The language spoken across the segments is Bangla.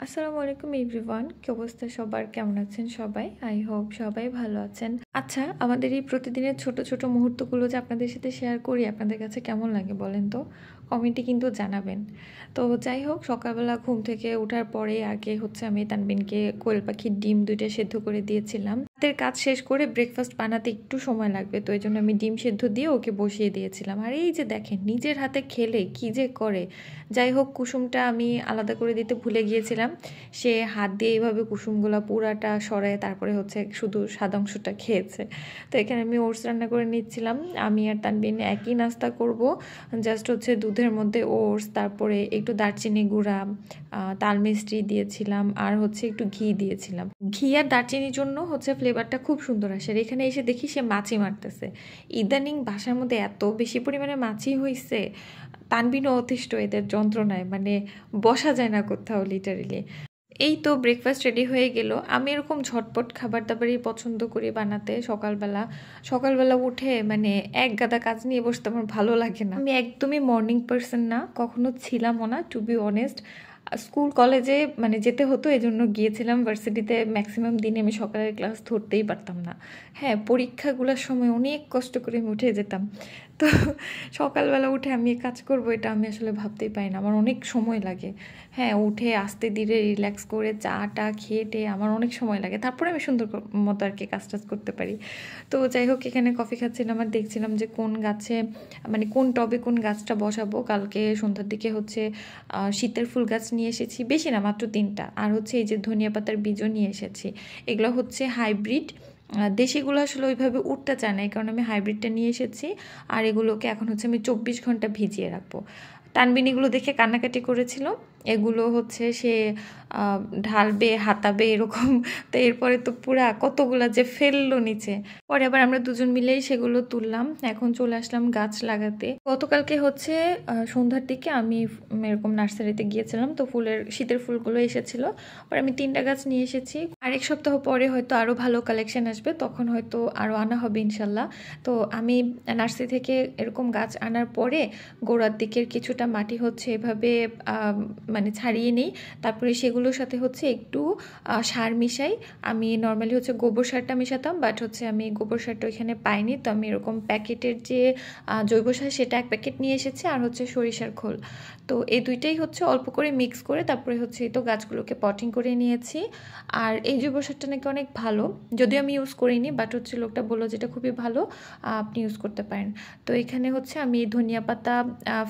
আসসালামু আলাইকুম এভরিওয়ান, কি অবস্থা সবার? কেমন আছেন সবাই? আই হোপ সবাই ভালো আছেন। আচ্ছা, আমাদের এই প্রতিদিনের ছোট ছোট মুহূর্তগুলো যে আপনাদের সাথে শেয়ার করি, আপনাদের কাছে কেমন লাগে বলেন তো? কমেন্টে কিন্তু জানাবেন। তো যাই হোক, সকালবেলা ঘুম থেকে ওঠার পরে আগে হচ্ছে আমি তানবিনকে কোয়েল পাখির ডিম 2টা সেদ্ধ করে দিয়েছিলাম। রাতের কাজ শেষ করে ব্রেকফাস্ট বানাতে একটু সময় লাগবে, তো এই জন্য আমি ডিম সেদ্ধ দিয়ে ওকে বসিয়ে দিয়েছিলাম। আর এই যে দেখেন, নিজের হাতে খেলে কি যে করে। যাই হোক, কুসুমটা আমি আলাদা করে দিতে ভুলে গিয়েছিলাম। সে হাত দিয়ে এইভাবে কুসুমগুলো পুরাটা সরায় তারপরে হচ্ছে শুধু সাদা অংশটা খেয়েছে। তো এখানে আমি ওটস রান্না করে নিচ্ছিলাম। আমি আর তানবিন একই নাস্তা করব, জাস্ট হচ্ছে দুধের মধ্যে ওটস, তারপরে একটু দারচিনি গুঁড়া, তাল মিষ্টি দিয়েছিলাম, আর হচ্ছে একটু ঘি দিয়েছিলাম। ঘি আর দারচিনির জন্য হচ্ছে ফ্লেভারটা খুব সুন্দর আসে। আর এখানে এসে দেখি সে মাছি মারতেছে। ইদানিং বাসার মধ্যে এত বেশি পরিমাণে মাছি হইছে, তানবিনও অতিষ্ঠ এদের যন্ত্রণায়, মানে বসা যায় না কোথাও লিটারেলি। এই তো ব্রেকফাস্ট রেডি হয়ে গেল। আমি এরকম ঝটপট খাবার দাবারই পছন্দ করি বানাতে। সকালবেলা সকালবেলা উঠে মানে এক গাদা কাজ নিয়ে বসতে আমার ভালো লাগে না। আমি একদমই মর্নিং পার্সন না, কখনো ছিলামও না, টু বি অনেস্ট। স্কুল কলেজে মানে যেতে হতো, এজন্য গিয়েছিলাম। ভার্সিটিতে ম্যাক্সিমাম দিনে আমি সকালের ক্লাস ধরতেই পারতাম না। হ্যাঁ, পরীক্ষাগুলোর সময় অনেক কষ্ট করে আমি উঠে যেতাম। তো সকালবেলা উঠে আমি কাজ করব, এটা আমি আসলে ভাবতেই পারি না, আমার অনেক সময় লাগে। হ্যাঁ, উঠে আস্তে ধীরে রিল্যাক্স করে চা খেয়ে আমার অনেক সময় লাগে, তারপরে আমি সুন্দর মতো আর কি কাজ টাজ করতে পারি। তো যাই হোক, এখানে কফি খাচ্ছিলাম আর দেখছিলাম যে কোন গাছে মানে কোন টবে কোন গাছটা বসাবো। কালকে সন্ধ্যার দিকে হচ্ছে শীতের ফুল গাছ নিয়ে এসেছি, বেশি না, মাত্র 3টা। আর হচ্ছে এই যে ধনিয়া পাতার বীজও নিয়ে এসেছি। এগুলো হচ্ছে হাইব্রিড। দেশিগুলো আসলে ওইভাবে উঠতে চায় না, এই কারণে আমি হাইব্রিডটা নিয়ে এসেছি। আর এগুলোকে এখন হচ্ছে আমি 24 ঘন্টা ভিজিয়ে রাখবো। তানবিন এগুলো দেখে কান্নাকাটি করেছিল। এগুলো হচ্ছে সে ঢালবে, হাতাবে এরকম। তো এরপরে তো পুরা কতগুলা যে ফেললো নিচে। পরে আবার আমরা দুজন মিলেই সেগুলো তুললাম। এখন চলে আসলাম গাছ লাগাতে। গতকালকে হচ্ছে সন্ধ্যার দিকে আমি এরকম নার্সারিতে গিয়েছিলাম, তো শীতের ফুলগুলো এসেছিল। পরে আমি 3টা গাছ নিয়ে এসেছি। আরেক সপ্তাহ পরে হয়তো আরও ভালো কালেকশন আসবে, তখন হয়তো আরও আনা হবে ইনশাল্লাহ। তো আমি নার্সারি থেকে এরকম গাছ আনার পরে গোড়ার দিকের কিছুটা মাটি হচ্ছে এভাবে মানে ছাড়িয়ে নিই। তারপরে সেগুলোর সাথে হচ্ছে একটু সার মিশাই। আমি নর্মালি হচ্ছে গোবর সারটা মেশাতাম, বাট হচ্ছে আমি গোবর সারটা ওইখানে পাইনি, তো আমি এরকম প্যাকেটের যে জৈব সার সেটা 1 প্যাকেট নিয়ে এসেছি, আর হচ্ছে সরিষার খোল। তো এই দুইটাই হচ্ছে অল্প করে মিক্স করে তারপরে হচ্ছে এই তো গাছগুলোকে পটিং করে নিয়েছি। আর এই জৈব সারটা নাকি অনেক ভালো, যদিও আমি ইউজ করিনি, বাট হচ্ছে লোকটা বললো যেটা খুবই ভালো, আপনি ইউজ করতে পারেন। তো এখানে হচ্ছে আমি ধনিয়া পাতা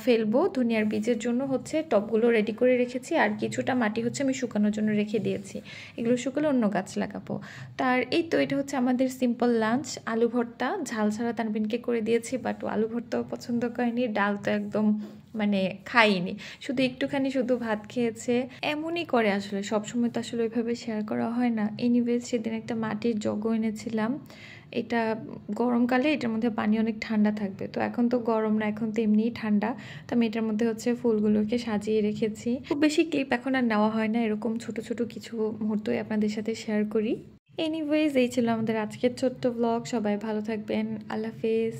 ফেলবো, ধনিয়ার বীজের জন্য হচ্ছে টবগুলো রেডি করে রেখেছি, আর কিছুটা মাটি হচ্ছে আমি শুকানোর জন্য রেখে দিয়েছি। এগুলো শুকালে অন্য গাছ লাগাবো। তার এই তো এটা হচ্ছে আমাদের সিম্পল লাঞ্চ। আলু ভর্তা ঝাল ছাড়া তানবিনকে করে দিয়েছি, বাট আলু ভর্তাও পছন্দ করেনি। ডাল তো একদম মানে খাইনি, শুধু একটুখানি শুধু ভাত খেয়েছে। এমনই করে আসলে, সবসময় তো আসলে ওইভাবে শেয়ার করা হয় না। এনিওয়েজ, সেদিন একটা মাটির জগও এনেছিলাম। এটা গরমকালে এটার মধ্যে পানি অনেক ঠান্ডা থাকবে, তো এখন তো গরম না, এখন তো এমনিই ঠান্ডা। তো আমি এটার মধ্যে হচ্ছে ফুলগুলোকে সাজিয়ে রেখেছি। খুব বেশি ক্লিপ এখন আর নেওয়া হয় না, এরকম ছোট ছোট কিছু মুহূর্তই আপনাদের সাথে শেয়ার করি। এনিওয়েজ, এই ছিল আমাদের আজকের ছোট্ট ব্লগ। সবাই ভালো থাকবেন, আল্লাহ হাফেজ।